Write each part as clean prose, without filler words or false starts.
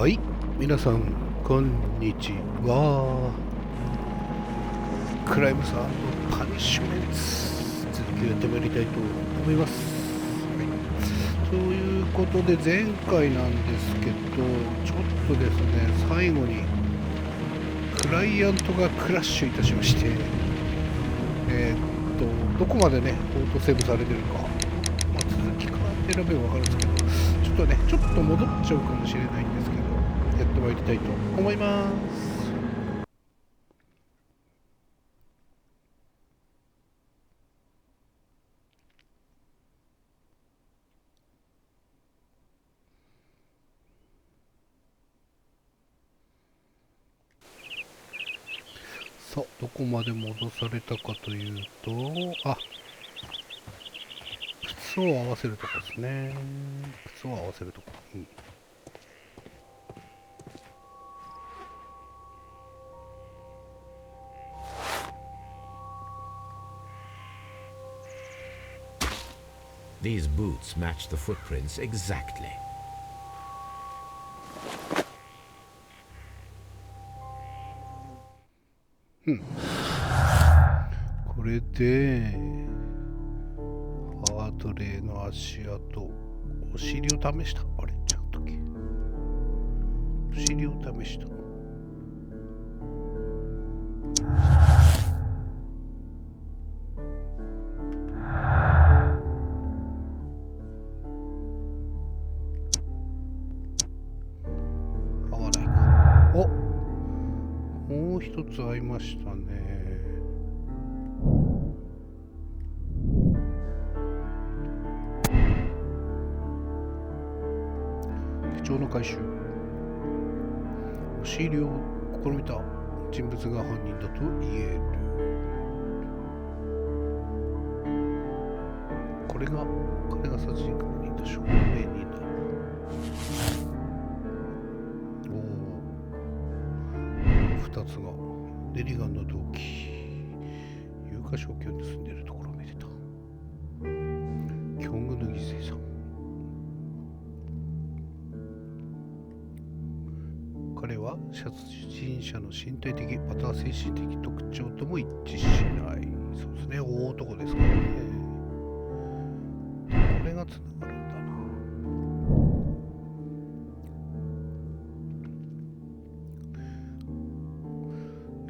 はい、皆さんこんにちは。クライムさんのパニッシュメンツ続きをやってまいりたいと思います。はい、ということで前回なんですけど、ちょっとですね、最後にクライアントがクラッシュいたしまして、どこまでねオートセーブされてるか、続きから選べば分かるんですけど、ちょっと戻っちゃうかもしれないんですけど、やってまいりたいと思います。さあ、どこまで戻されたかというと、靴を合わせるとこですね。靴を合わせるとこ。These boots match the footprints exactly. これでハートレーの足跡、お尻を試した。あれ、ちゃんとけ。お尻を試した。合わないか。お、もう一つ合いましたね。手帳の回収。押し入れを試みた人物が犯人だと言える。これが殺人確認だ。証明になる。2つがデリガンの動機、有価証券に住んでいるところを見てた。境遇の犠牲さん。彼は殺人者の身体的または精神的特徴とも一致しない。そうですね、大男ですからね。これがつながるんだな。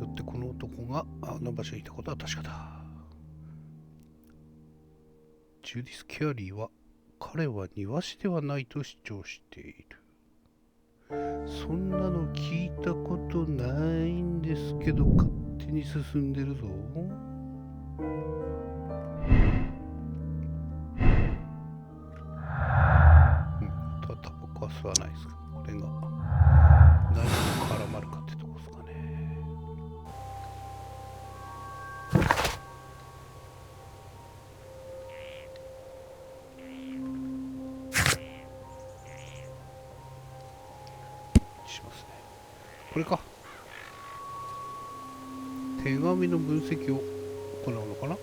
よってこの男があの場所にいたことは確かだ。ジュディス・キャリーは彼は庭師ではないと主張している。そんなの聞いたことないんですけど、勝手に進んでるぞ。ただタバコは吸わないですか。これが何と絡まるかってとこですかね。しますね。これか。手紙の分析を行うのかな。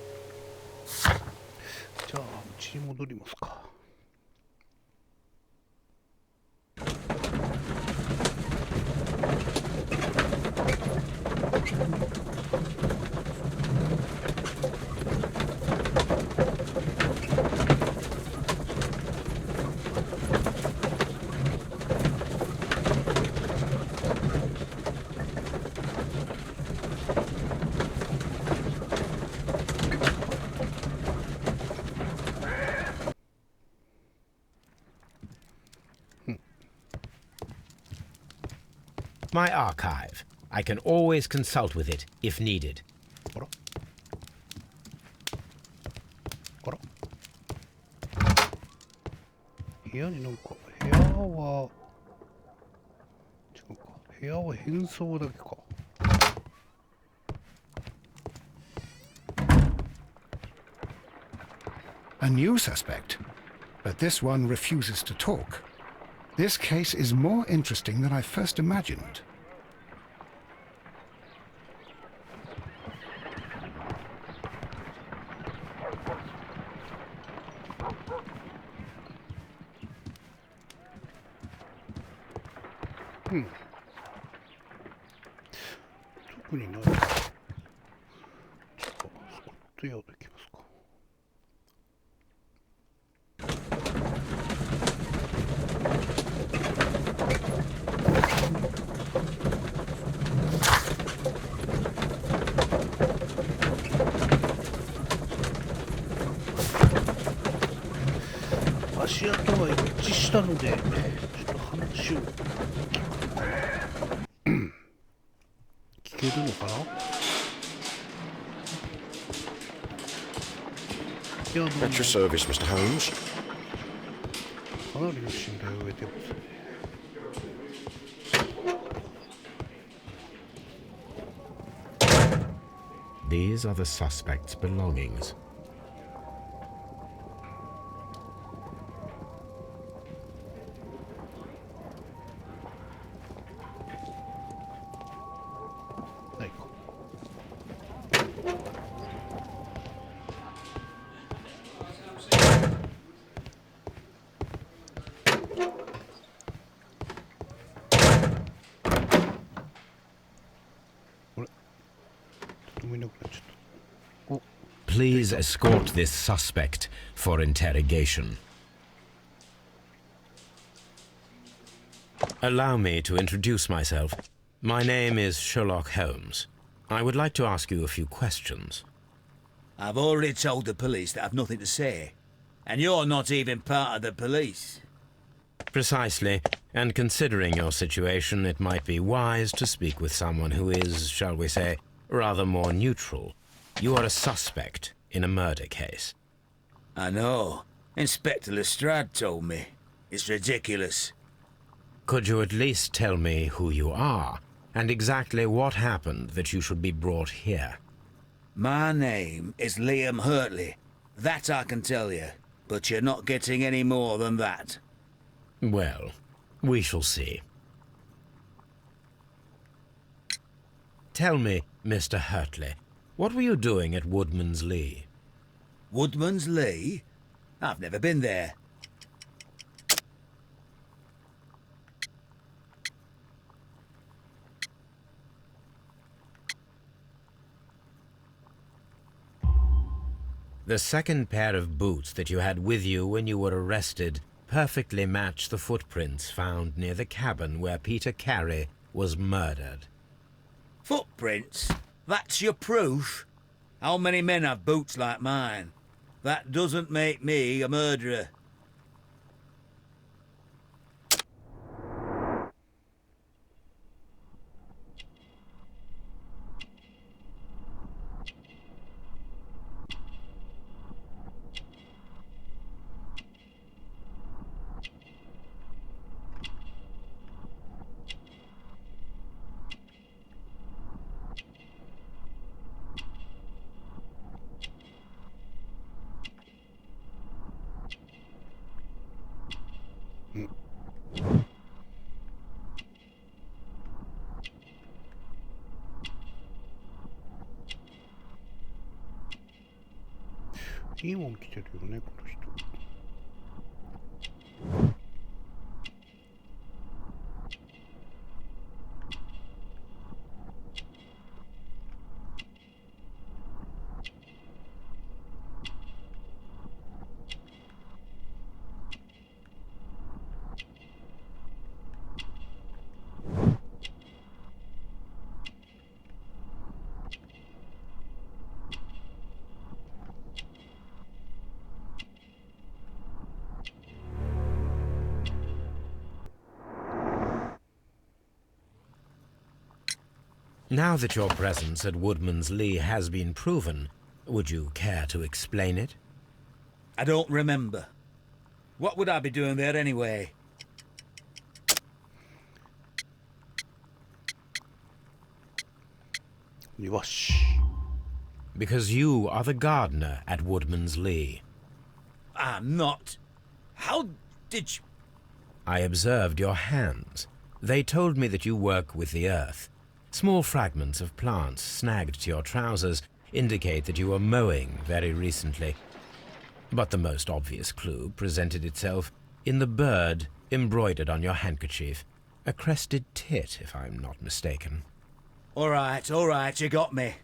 じゃあうちに戻りますか。My archive. I can always consult with it if needed. あら部屋になんか、部屋は違うか。部屋は変装だけか。A new suspect, but this one refuses to talk. This case is more interesting than I first imagined. 特にない。ちょっとスコットヤードいきますか。足跡は一致したので、ちょっと話を聞くかな。聞けるのかな。いや、At your service, Mr. Holmes. かなりの信頼を得てますね。These are the suspect's belongings. Please escort this suspect for interrogation. Allow me to introduce myself. My name is Sherlock Holmes. I would like to ask you a few questions. I've already told the police that I've nothing to say. And you're not even part of the police. Precisely. And considering your situation, it might be wise to speak with someone who is, shall we say, rather more neutral. You are a suspect in a murder case. I know. Inspector Lestrade told me. It's ridiculous. Could you at least tell me who you are, and exactly what happened that you should be brought here? My name is Liam Hurtley. That I can tell you. But you're not getting any more than that. Well, we shall see. Tell me, Mr. Hurtley, what were you doing at Woodman's Lee? Woodman's Lee? I've never been there. The second pair of boots that you had with you when you were arrested perfectly match the footprints found near the cabin where Peter Carey was murdered. Footprints? That's your proof? How many men have boots like mine? That doesn't make me a murderer.いいもん着てるよね、この人。Now that your presence at Woodman's Lee has been proven, would you care to explain it? I don't remember. What would I be doing there anyway? Yosh. Because you are the gardener at Woodman's Lee. I'm not. How did you... I observed your hands. They told me that you work with the earth. Small fragments of plants snagged to your trousers indicate that you were mowing very recently. But the most obvious clue presented itself in the bird embroidered on your handkerchief. A crested tit, if I'm not mistaken. All right, you got me.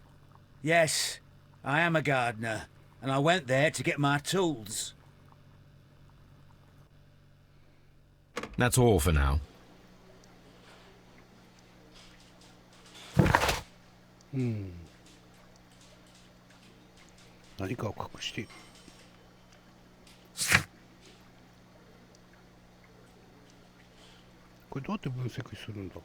Yes, I am a gardener, and I went there to get my tools. That's all for now. 何かを隠している。これどうやって分析するんだろう。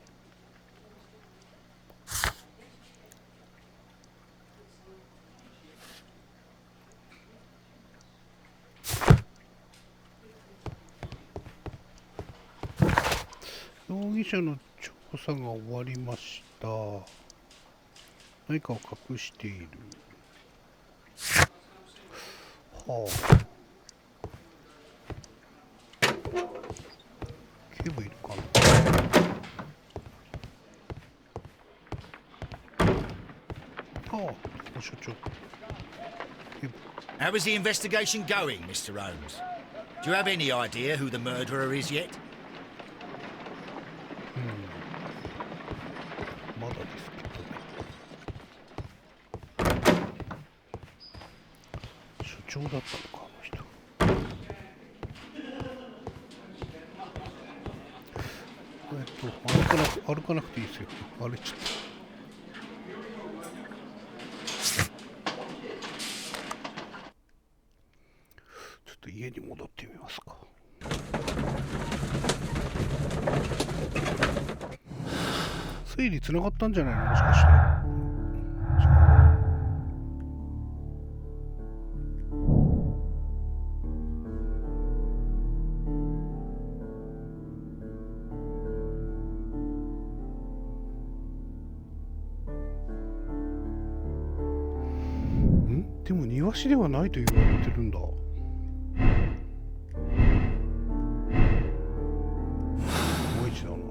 容疑者の調査が終わりました。何かを隠している。はあ。警部いるかな。はあ、所長。警部。How is the investigation going, Mr. Holmes? Do you have any idea who the murderer is yet? まだですけどね。所長だったのか、あの人。歩かなくていいですよ。歩いちゃった。ちょっと家に戻ってみますか。推理繋がったんじゃないの、もしかして。でも庭師ではないと言われてるんだ。もう一度だな。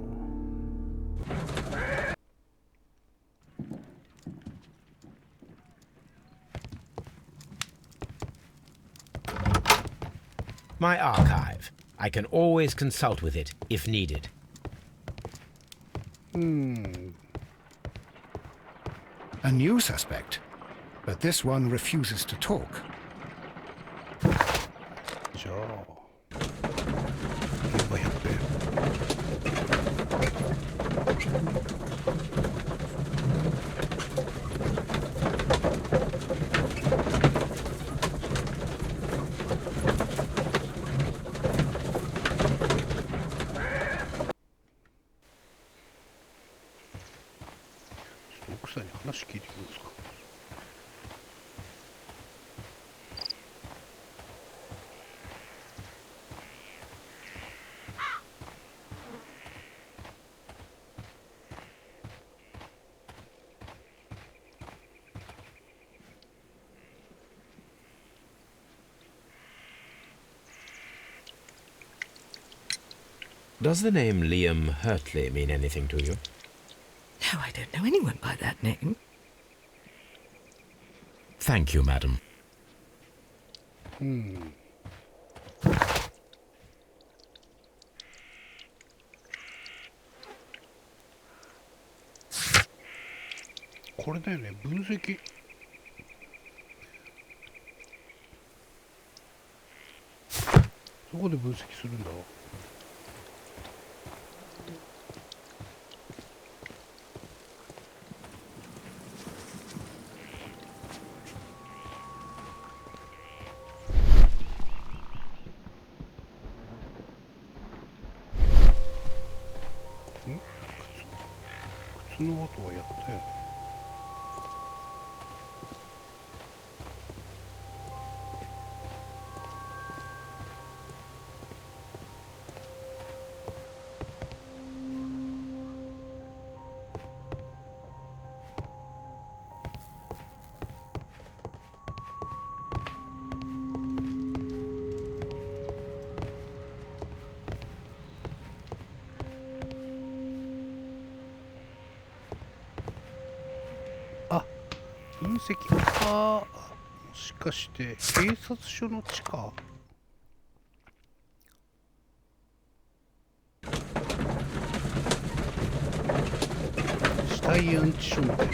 My archive. I can always consult with it if needed. A new suspect, but this one refuses to talk. じゃあ現場100円。奥さんに話聞いてみますか。Does the name Liam Hurtley mean anything to you? No, I don't know anyone by that name. Thank you, madam. これだよね、分析。そこで分析するんだ。靴の跡はやったよね。分析か。もしかして警察署の地下。ライアントションテあ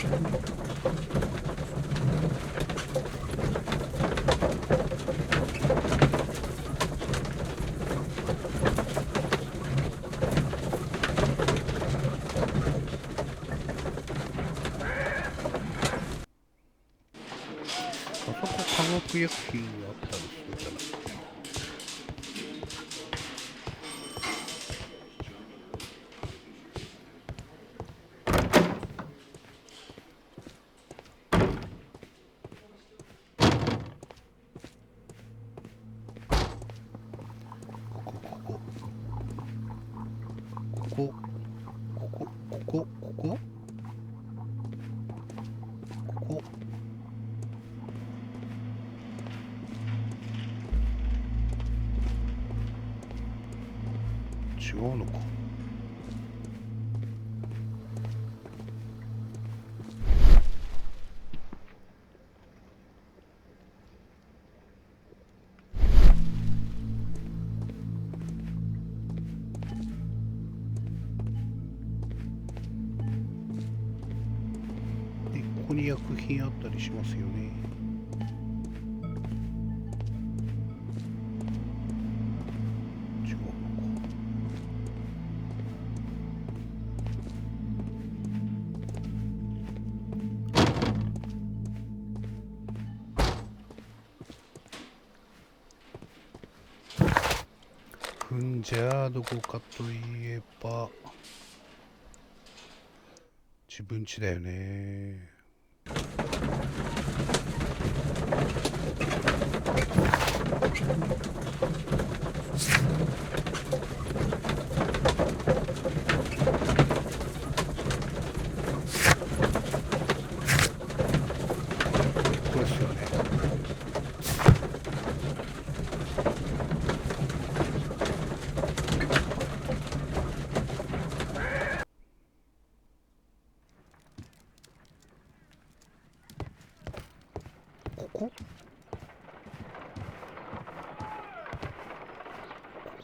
そこ化学薬品があったりするじゃない。違うのか。で、ここに薬品あったりしますよね。違うのか。じゃあどこかといえば自分家だよね。これですよね。こ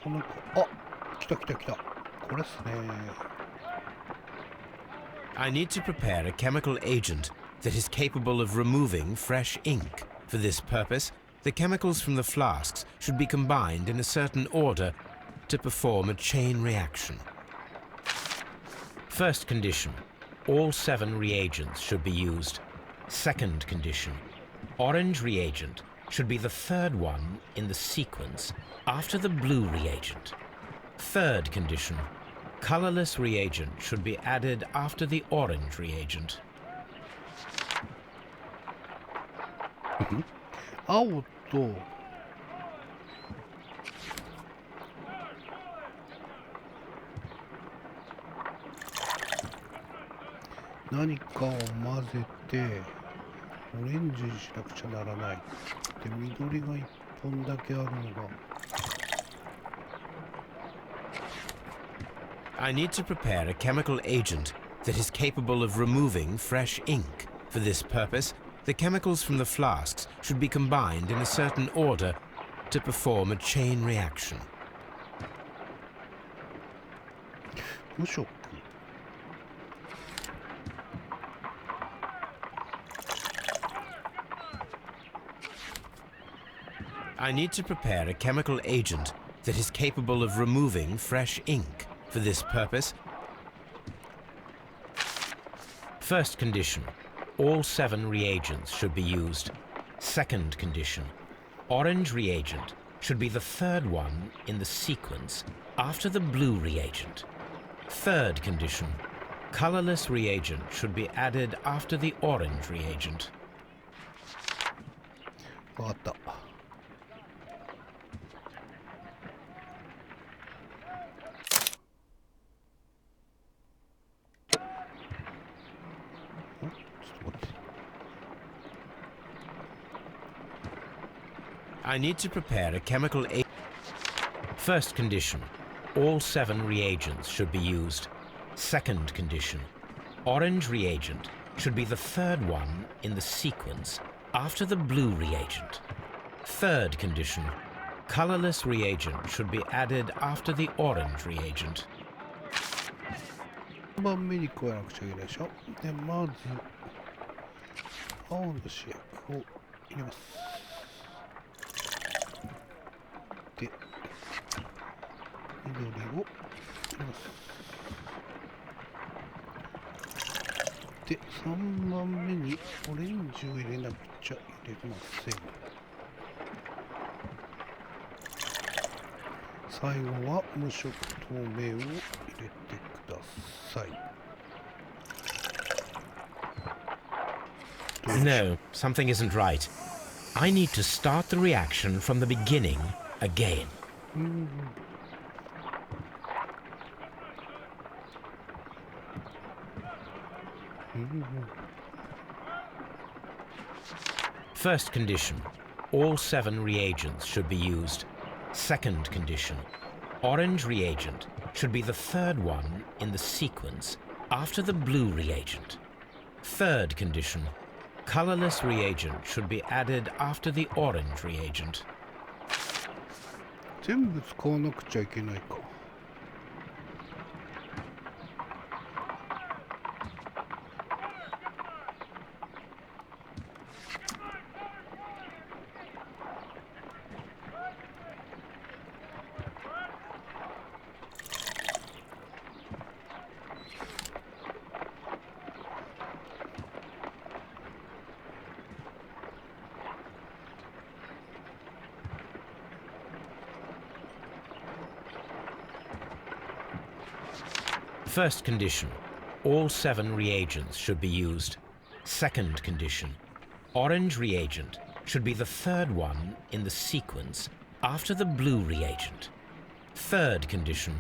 このあ、来た来た来た。これっすね。I need to prepare a chemical agent that is capable of removing fresh ink. For this purpose, the chemicals from the flasks should be combined in a certain order to perform a chain reaction. First condition, all 7 reagents should be used. Second condition, orange reagent should be the third one in the sequence after the blue reagent. Third condition, colorless reagent should be added after the orange reagent. 青と何かを混ぜてオレンジにしなくちゃならない。で、緑が1本だけあるのが。I need to prepare a chemical agent that is capable of removing fresh ink. For this purpose, the chemicals from the flasks should be combined in a certain order to perform a chain reaction. 無色。I need to prepare a chemical agent that is capable of removing fresh ink. For this purpose, first condition, all 7 reagents should be used. Second condition, orange reagent should be the third one in the sequence after the blue reagent. Third condition, colorless reagent should be added after the orange reagent. わかった。I need to prepare a chemical agent. First condition, all 7 reagents should be used. Second condition, orange reagent should be the third one in the sequence after the blue reagent. Third condition, colorless reagent should be added after the orange reagent. 番目に加えなくちゃいけないでしょ。で、まず、青の主役を入れます。で、緑を入れます。で、3番目にオレンジを入れなくちゃ入れません。最後は無色透明を入れてください。No, something isn't right. I need to start the reaction from the beginning again. First condition, all 7 reagents should be used. Second condition, orange reagent should be the third one in the sequence after the blue reagent. Third condition, colorless reagent should be added after the orange reagent. 全部使わなくちゃいけないか。First condition, all 7 reagents should be used. Second condition, orange reagent should be the third one in the sequence after the blue reagent. Third condition,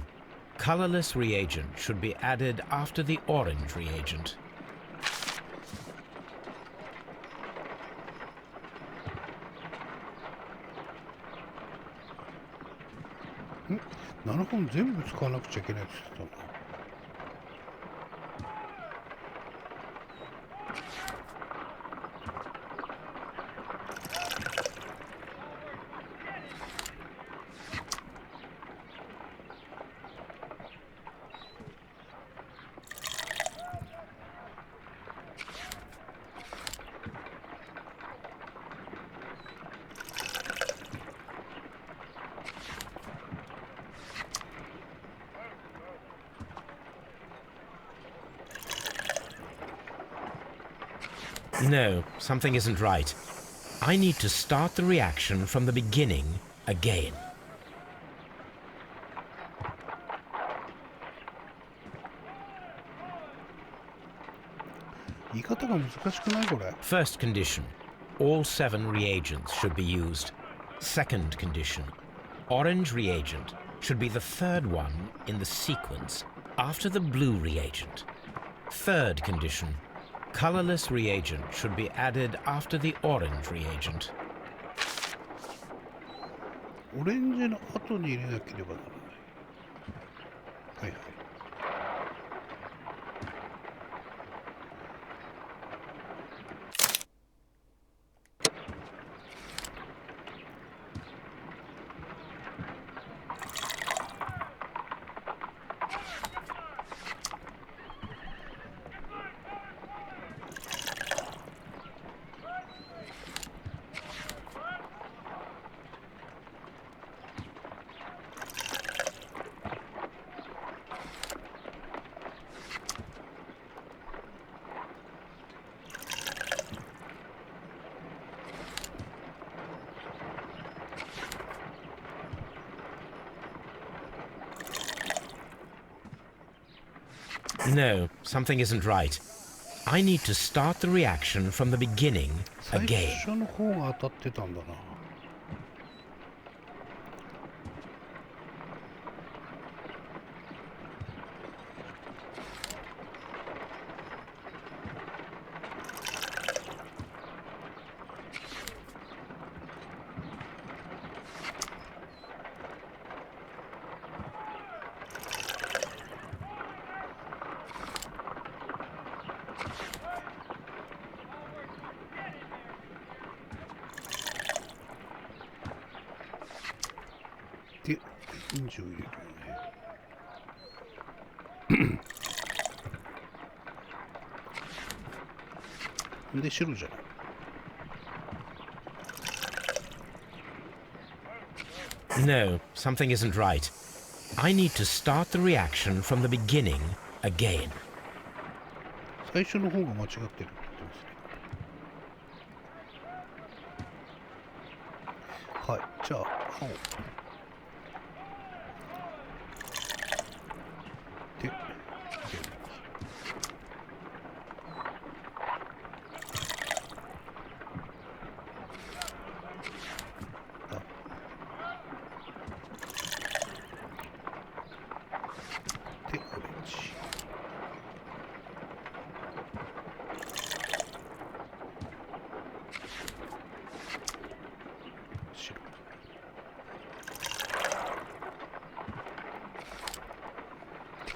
colorless reagent should be added after the orange reagent. 7本全部使わなくちゃいけないって言ってたな。No, something isn't right. I need to start the reaction from the beginning again. 言い方が難しくないこれ。 First condition, all 7 reagents should be used. Second condition, orange reagent should be the third one in the sequence after the blue reagent. Third condition, colorless reagent should be added after the orange reagent. オレンジの後に入れなければならない。はいはい。No, something isn't right. I need to start the reaction from the beginning 最 again. 初の方が当たってたんだな。で、オレンジを入れるよね。で白じゃない。No, something isn't right. I need to start the reaction from the beginning again. 最初の方が間違ってるって言ってますね。はい、じゃあ青でオレンジ。白。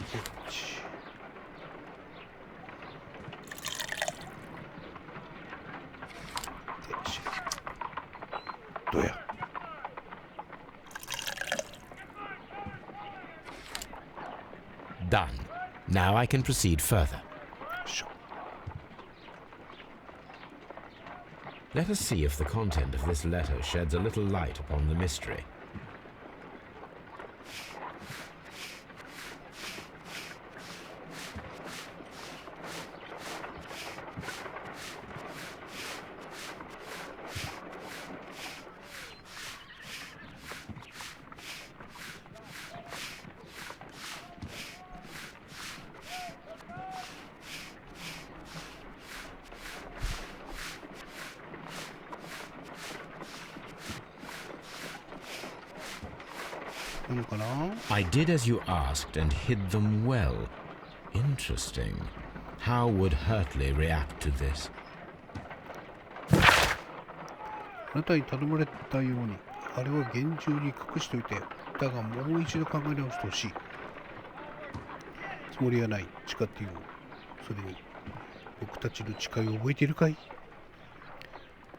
オレンジ。で白。どうや。Done. Now I can proceed further. Sure. Let us see if the content of this letter sheds a little light upon the mystery. I did as you asked and hid them well. Interesting. How would Hurtley react to this? あなたに頼まれたように、あれは厳重に隠しておいて、だがもう一度考え直してほしい。つもりはない、誓って言う。それに、僕たちの誓いを覚えているかい？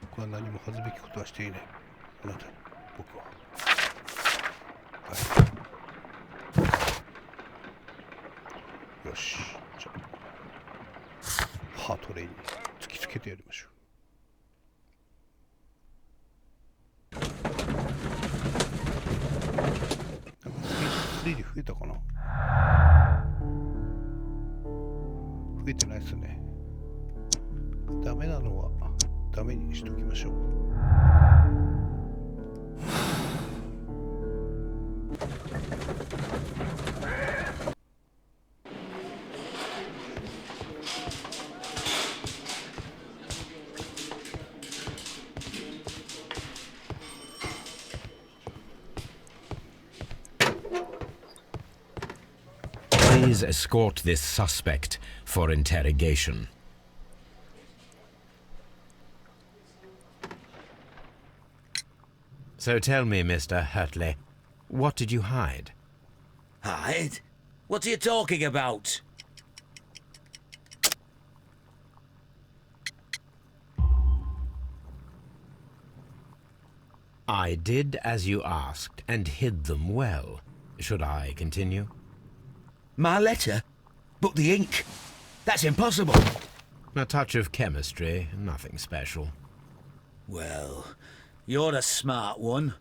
僕は何も恥ずべきことはしていない。あなたに、僕は。はい、よし、じゃあ、ハートレイに突きつけてやりましょう。推理増えたかな？増えてないですね。ダメなのはダメにしときましょう。Please escort this suspect for interrogation. So tell me, Mr. Hurtley, what did you hide? Hide? What are you talking about? I did as you asked and hid them well. Should I continue? My letter? But the ink? That's impossible. A touch of chemistry, nothing special. Well, you're a smart one.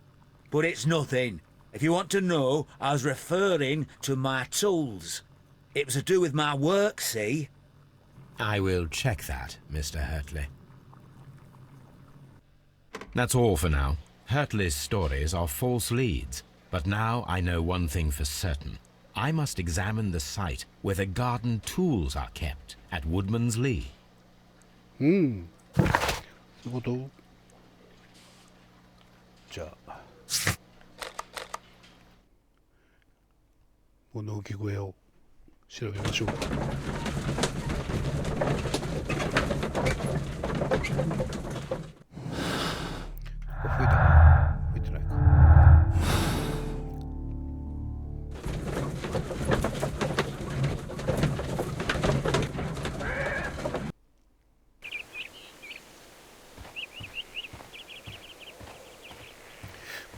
But it's nothing. If you want to know, I was referring to my tools. It was to do with my work, see? I will check that, Mr. Hurtley. That's all for now. Hurtley's stories are false leads, but now I know one thing for certain. I must examine the site where the garden tools are kept at Woodman's Lee. そういうこと？じゃあ、物置小屋を調べましょう。増えたかな？増えてないか。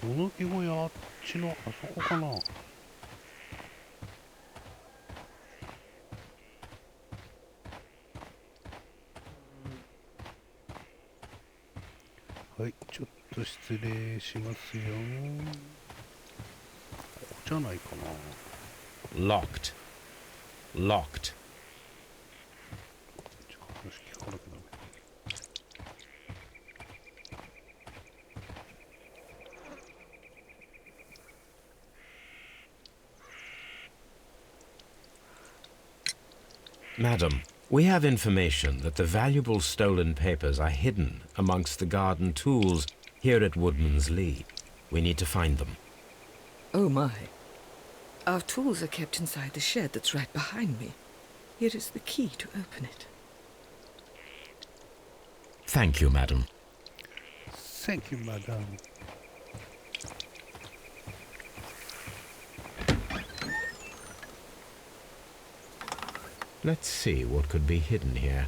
物置小屋あっちのあそこかな。はい、ちょっと失礼しますよ。ここじゃないかな。Locked. Locked. ちょっと話聞かなきゃダメ。Madam, we have information that the valuable stolen papers are hidden amongst the garden tools here at Woodman's Lee. We need to find them. Oh my. Our tools are kept inside the shed that's right behind me. Here is the key to open it. Thank you, madam. Thank you, madam. Let's see what could be hidden here.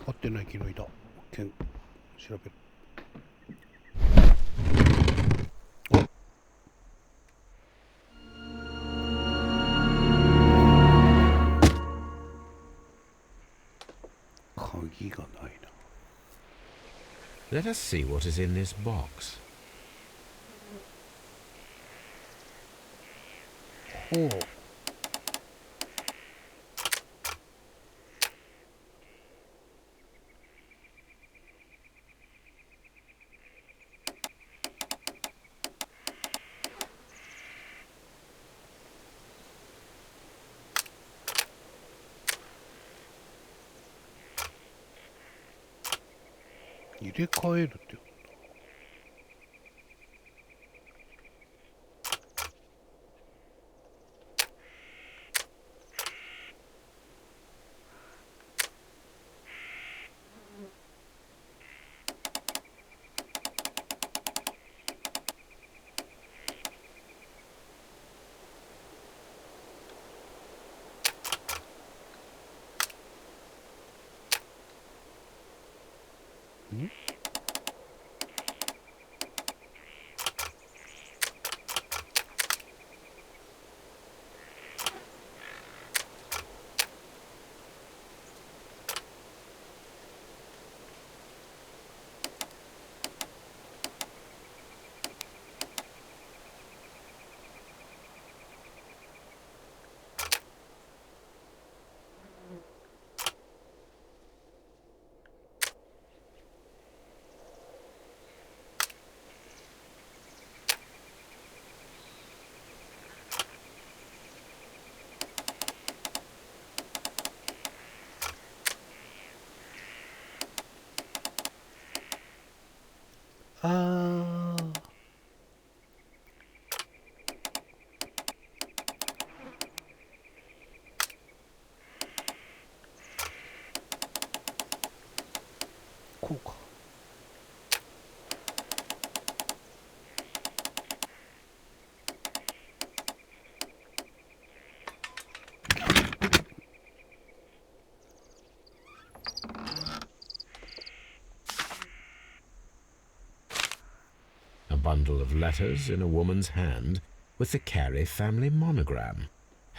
Got ってない木の板。剣調べる。鍵がないな。Let us see what is in this box. ほう。入れ替えるってこと。ん？あー。こうか。A bundle of letters in a woman's hand with the Carey family monogram.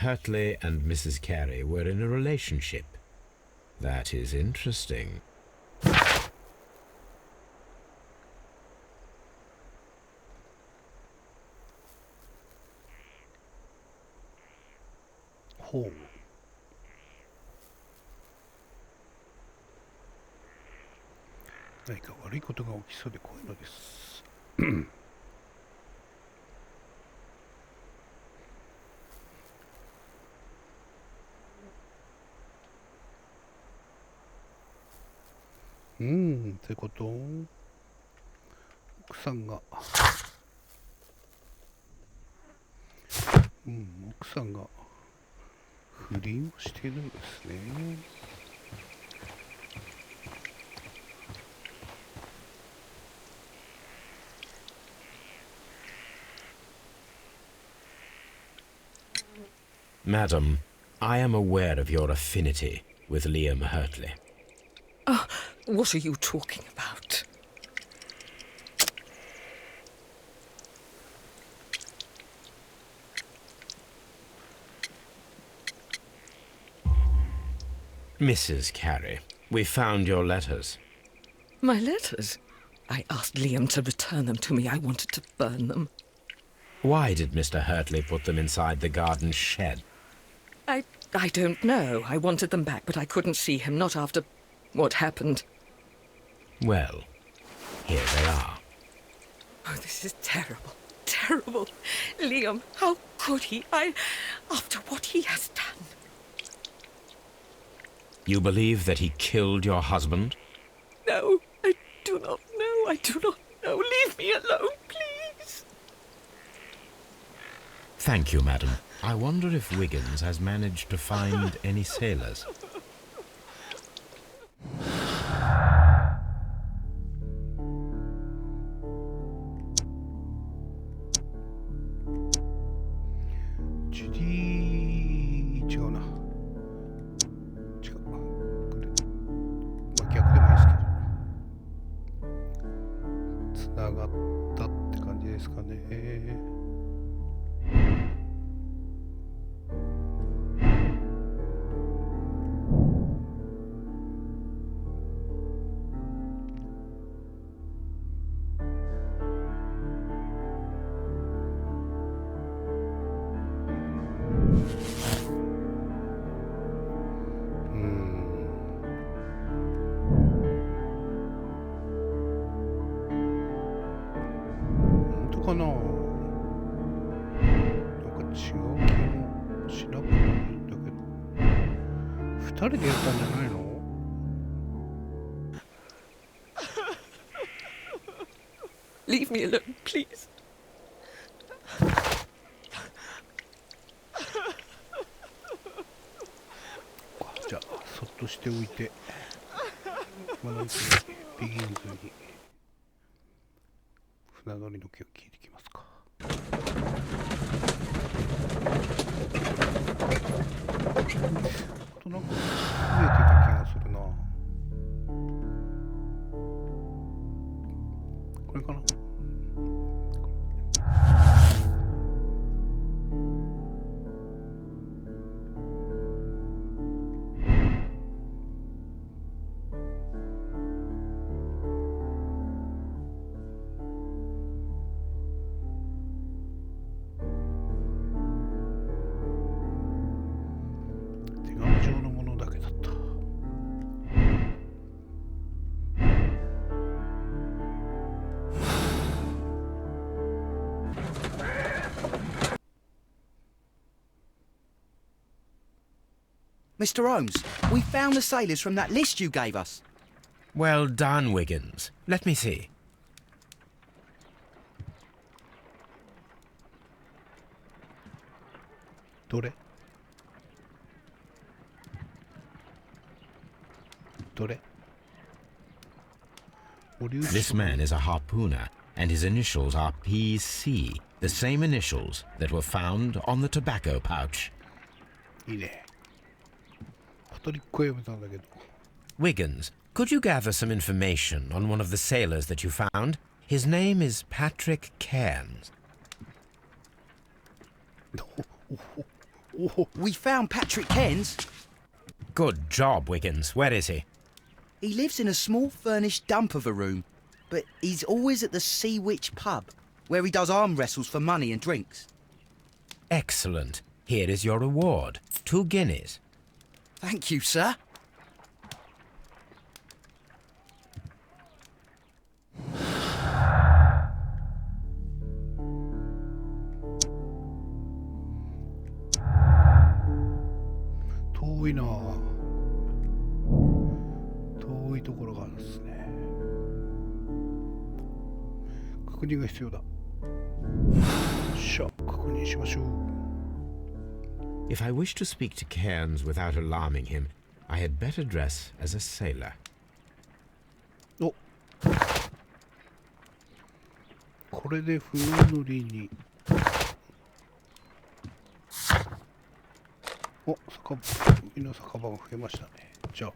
Hurtley and Mrs. Carey were in a relationship. That is interesting.ほう。何か悪いことが起きそうで怖いのです。ってこと？奥さんが、奥さんが不倫をしているんですね。Madam, I am aware of your affinity with Liam Hurtley. What are you talking about? Mrs. Carey, we found your letters. My letters? I asked Liam to return them to me. I wanted to burn them. Why did Mr. Hurtley put them inside the garden shed? I don't know. I wanted them back, but I couldn't see him, not after what happened. Well, here they are. Oh, this is terrible. Terrible. Liam, how could he? After what he has done. You believe that he killed your husband? No, I do not know. I do not know. Leave me alone, please. Thank you, madam. I wonder if Wiggins has managed to find any sailors. GD 違うな。違う。これ、まあ、逆でもいいですけど。つながったって感じですかね。かな、なんか違う気もしなくもないんだけど、2人でやったんじゃないのLeave me alone, please. じゃあそっとしておいて、まだビギンズに船乗りの毛を聞いてきますか。あとなんか増えてた気がするな。これかな。Mr. Holmes, we found the sailors from that list you gave us. Well done, Wiggins. Let me see. Dore? This man is a harpooner, and his initials are PC, the same initials that were found on the tobacco pouch. いいね。パトリックは読めたんだけど。Wiggins, could you gather some information on one of the sailors that you found? His name is Patrick Cairns. We found Patrick Cairns. Good job, Wiggins. Where is he? He lives in a small furnished dump of a room, but he's always at the Sea Witch pub, where he does arm wrestles for money and drinks. Excellent. Here is your reward. 2 guineas. Thank you, sir.遠いなあ。遠いところがあるんですね。確認が必要だ。しゃ、確認しましょう。If I wish to speak to Cairns without alarming him, I had better dress as a sailor. お、これで船乗りに。お、海の酒場が増えましたね。じゃあ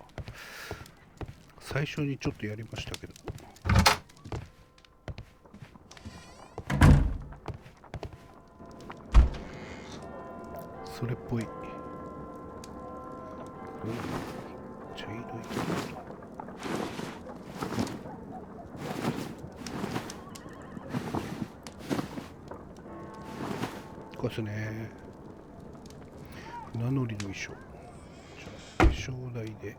最初にちょっとやりましたけど、それっぽい。かですね。船乗りの衣装。じゃあ化粧台で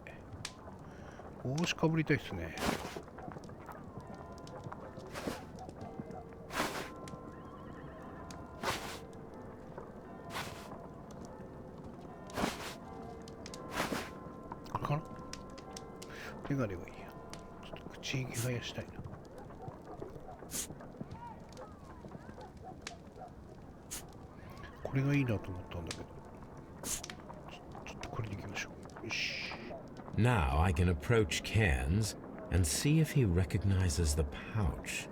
帽子かぶりたいですね。これかな。メガネがいいや。ちょっと口生やしたいな。これがいいなと思ったんだけど、ちょっとこれでいきましょう。よし。Now I can approach Cairns and see if he recognizes the pouch.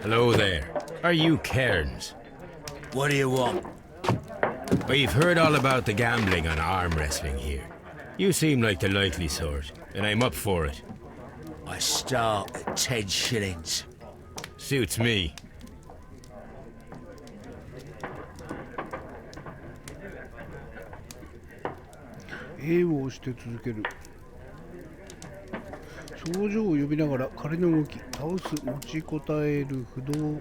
Hello there. Are you Cairns? What do you want? We've heard all about the gambling on arm wrestling here. You seem like the likely sort, and I'm up for it. I start at 10 shillings. Suits me. A を押して続ける。症状を呼びながら彼の動き、倒す、持ちこたえる、不動。持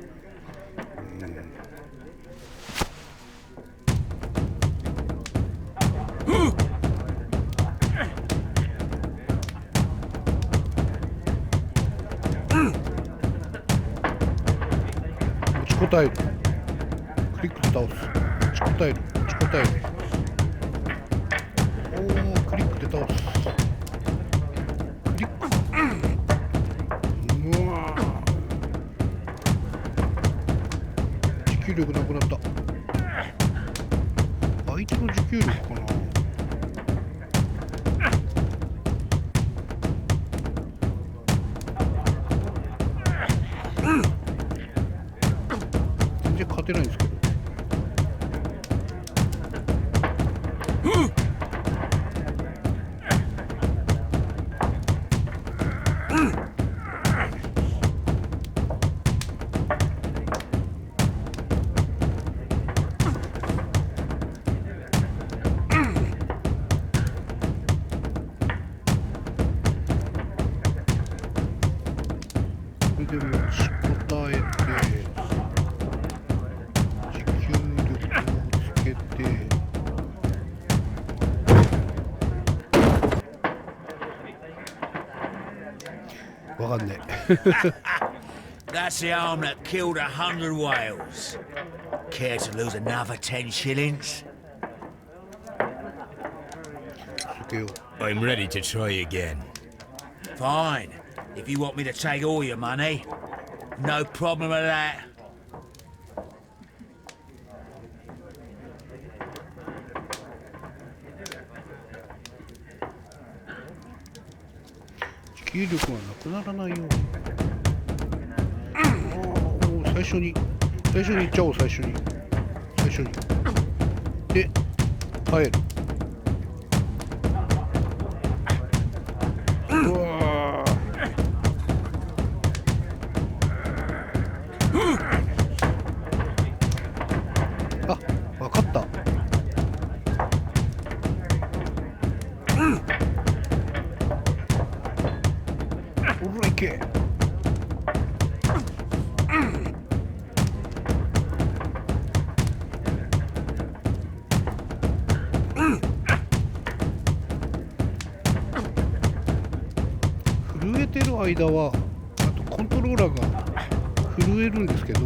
ちこたえる。クリックで倒す。持ちこたえる。持ちこたえる。おお、クリックで倒す。クリック。うわー。持久力なくなった。相手の持久力かな。全然勝てないんですけど。で持ちこたえて持久力をつけてわかんねえ。That's the arm that killed 100 whales. Care to lose another 10 shillings? つけよう。 I'm ready to try again. Fine. If you want me to take all your money, no problem with that. 持久力がなくならないよ。おー、最初に行っちゃおう。最初にで帰る。うわー、あ、わかった。おらいけ。震えてる間はあとコントローラーが震えるんですけど、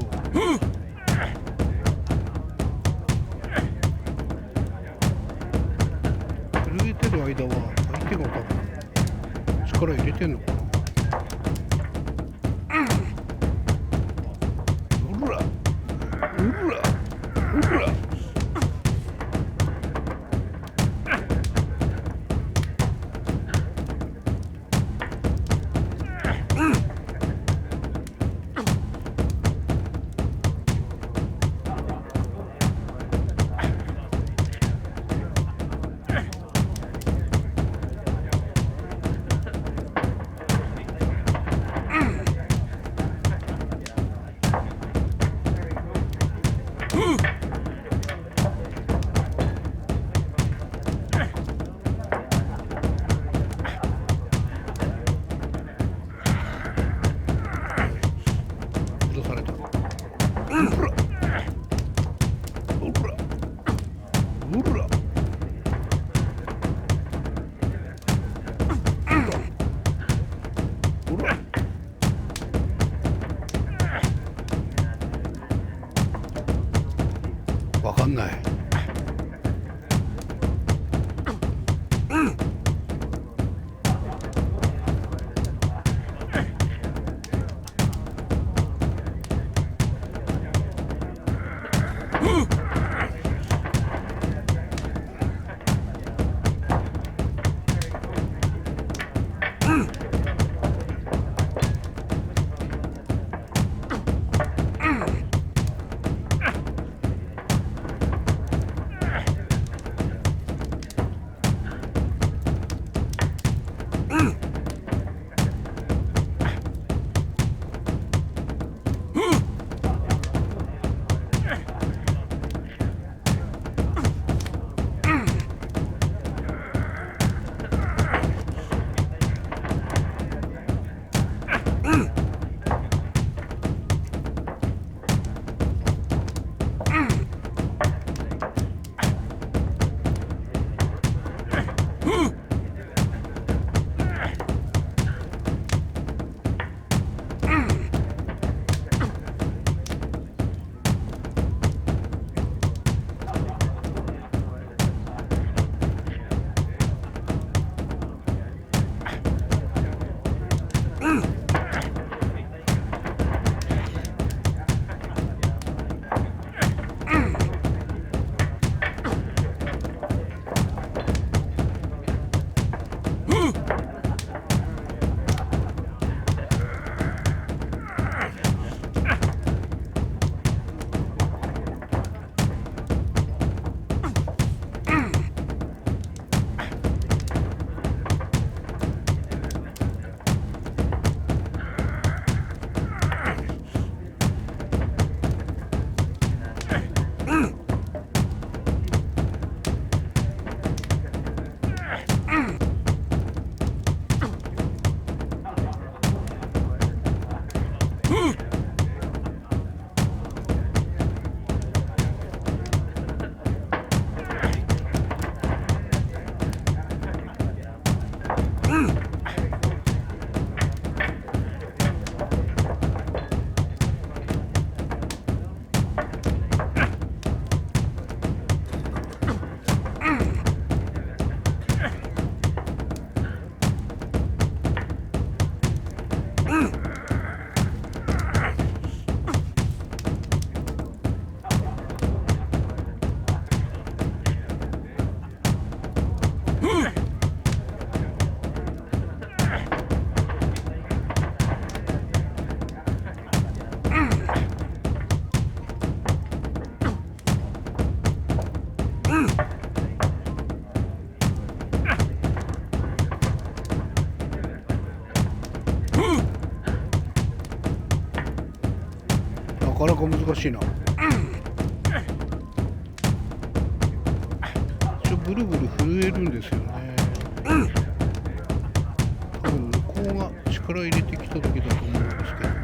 る間は相手が多分力入れてんのかな。うらうらうら。わかんない。なかなか難しいな。ブルブル震えるんですよね。多分向こうが力入れてきた時だと思うんですけど。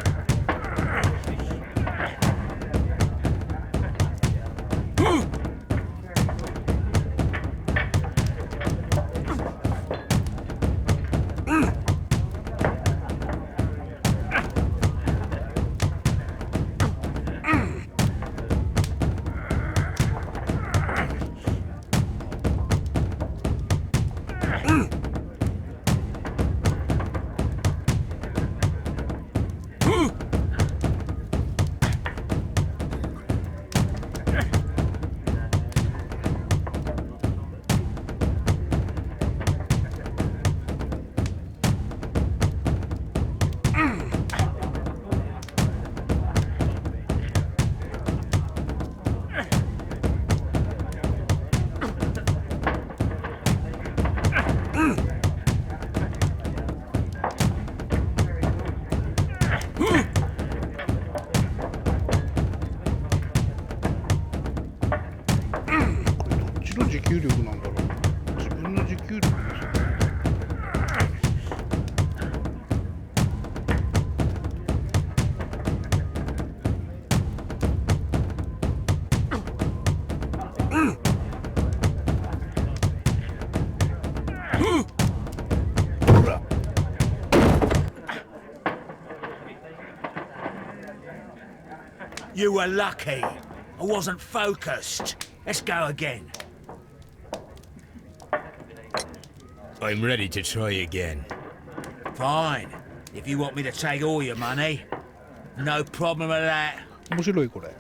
You were lucky. I wasn't focused. Let's go again. I'm ready to try again. Fine. If you want me to take all your money, no problem with that. 面白いこれ。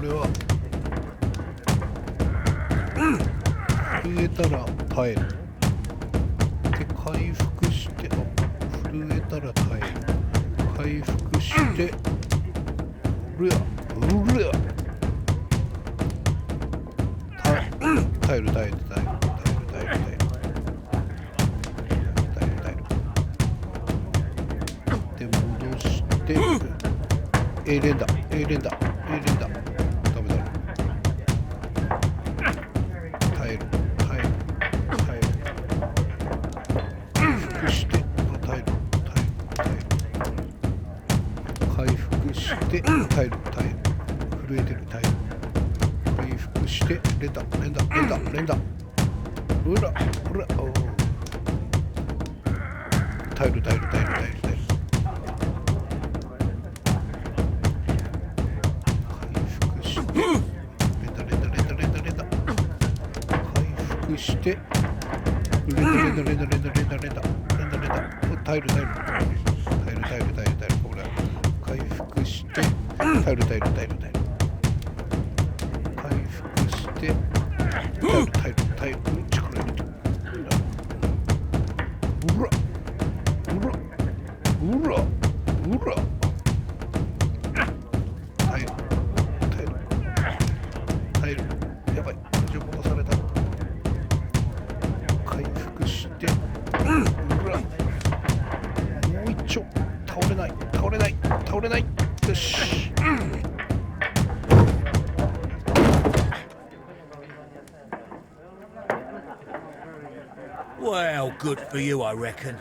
これは震えたら耐えるで回復して震えたら耐える回復してうりゃうりゃ耐える耐える耐える耐える耐える耐えるで戻して永連だ永連だ永連だダメだ耐える耐える耐える回復して耐える耐える回復して耐える耐える震えてる耐える回復して連打連打連打連打うらうらお耐える耐える耐える耐える耐えるしてレンダレンダレンダレンダレンダレンダレンダ耐える耐える耐える耐える耐える耐えるこれ回復して耐える耐える耐える耐える回復して耐える耐える耐える力入れてうらうらうらうら耐える耐える耐えるやばい戻された回復してうらもう一丁倒れない倒れない倒れないよしWell, good for you, I reckon.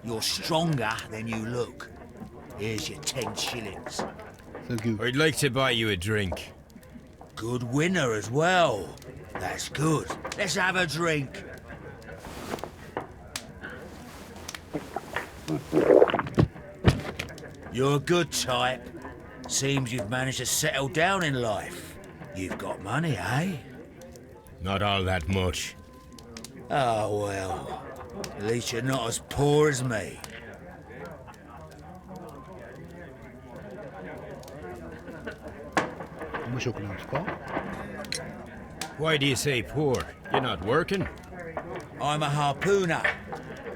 You're stronger than you look. Here's your 10 shillings. Thank you. I'd like to buy you a drink. Good winner as well. That's good. Let's have a drink. You're a good type. Seems you've managed to settle down in life. You've got money, eh? Not all that much. Oh, well. At least you're not as poor as me. Why do you say poor? You're not working? I'm a harpooner.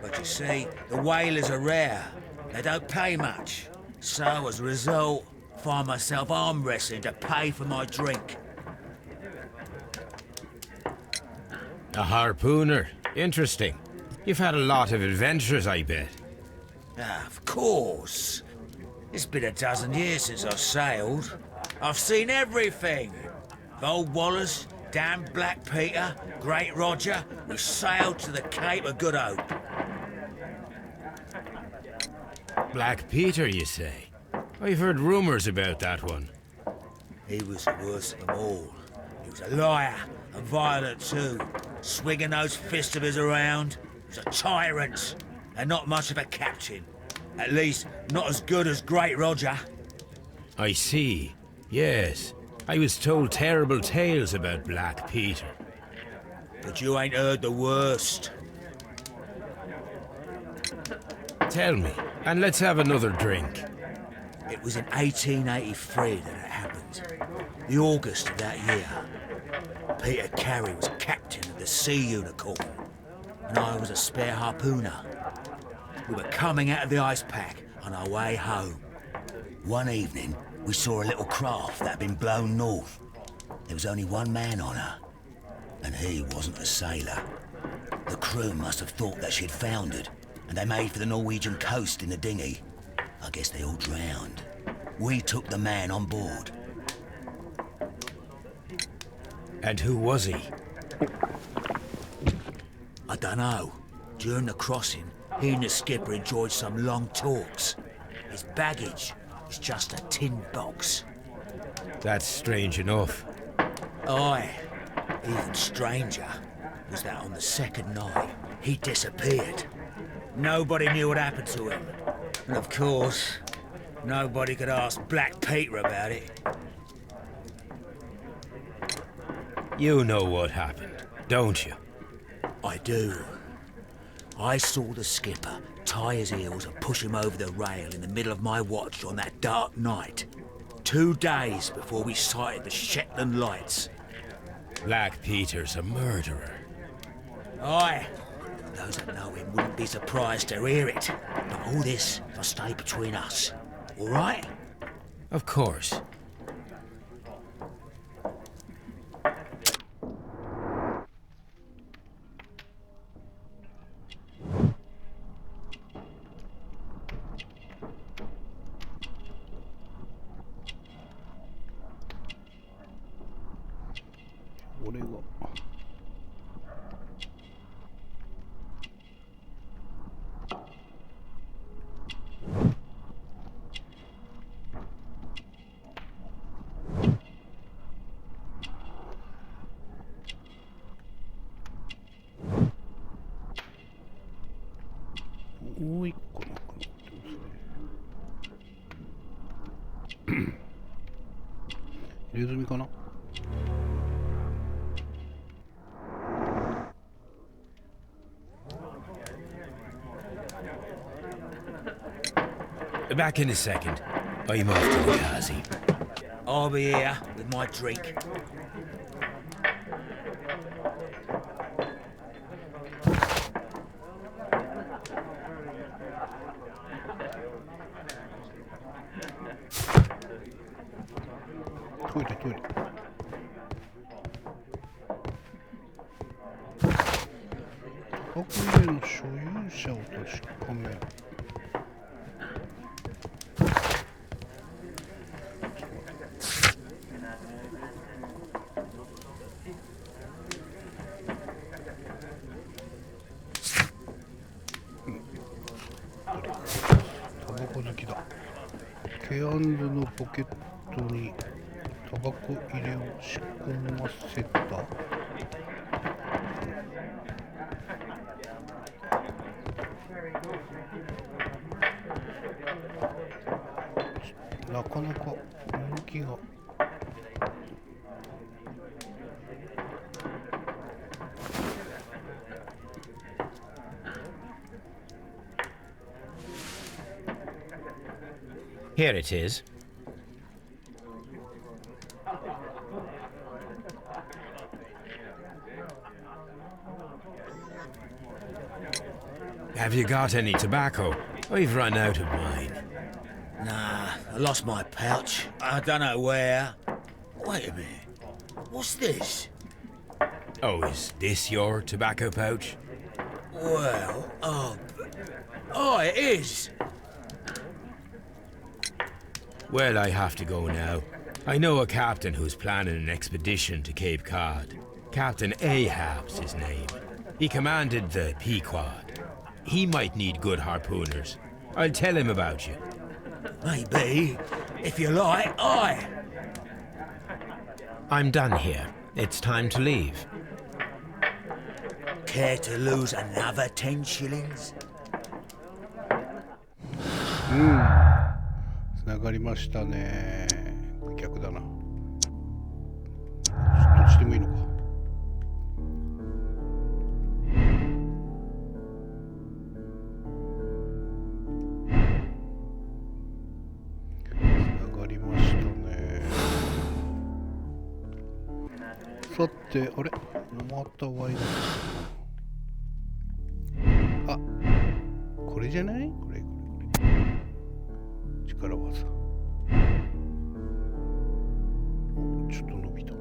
But you see, the whalers are rare. They don't pay much. So, as a result, find myself arm wrestling to pay for my drink. A harpooner. Interesting. You've had a lot of adventures, I bet. Ah, of course. It's been a dozen years since I sailed. I've seen everything. Old Wallace, damn Black Peter, Great Roger. We sailed to the Cape of Good Hope. Black Peter, you say? I've heard rumors about that one. He was the worst of them all. He was a liar, and violent too, swinging those fists of his around. He was a tyrant, and not much of a captain. At least, not as good as Great Roger. I see. Yes. I was told terrible tales about Black Peter. But you ain't heard the worst. Tell me, and let's have another drink. It was in 1883 that it happened. The August of that year. Peter Carey was captain of the Sea Unicorn, and I was a spare harpooner. We were coming out of the ice pack on our way home. One evening, we saw a little craft that had been blown north. There was only one man on her, and he wasn't a sailor. The crew must have thought that she'd foundered, and they made for the Norwegian coast in the dinghy. I guess they all drowned. We took the man on board. And who was he? I dunno. During the crossing, he and the skipper enjoyed some long talks. His baggage was just a tin box. That's strange enough. Aye. Even stranger was that on the second night, he disappeared. Nobody knew what happened to him. And of course, nobody could ask Black Peter about it. You know what happened, don't you? I do. I saw the skipper tie his heels and push him over the rail in the middle of my watch on that dark night. 2 days before we sighted the Shetland lights. Black Peter's a murderer. Aye. Those that know him wouldn't be surprised to hear it. But all this will stay between us. All right? Of course.もう一個なんか残ってますね。入れ墨かな。Back in a second. I'm off to the Kazi. I'll be here with my drink.トイレトイレ。タバコ入れの所有者を確かめる。タバコ好きだ。ケアンドのポケットにタバコ入れを仕込ませた。なかなか動きが。Here it is. Have you got any tobacco? I've run out of mine. Nah, I lost my pouch. I don't know where. Wait a minute. What's this? Oh, is this your tobacco pouch? Well, oh, it is. Well, I have to go now. I know a captain who's planning an expedition to Cape Cod. Captain Ahab's his name. He commanded the Pequod. He might need good harpooners. I'll tell him about you. Maybe. If you like, aye. I'm done here. It's time to leave. Care to lose another 10 shillings? つながりましたね。逆だな。どっちでもいいのか。つながりましたね。さて、あれまたワイド。あ、これじゃない？これ。力技。ちょっと伸びた。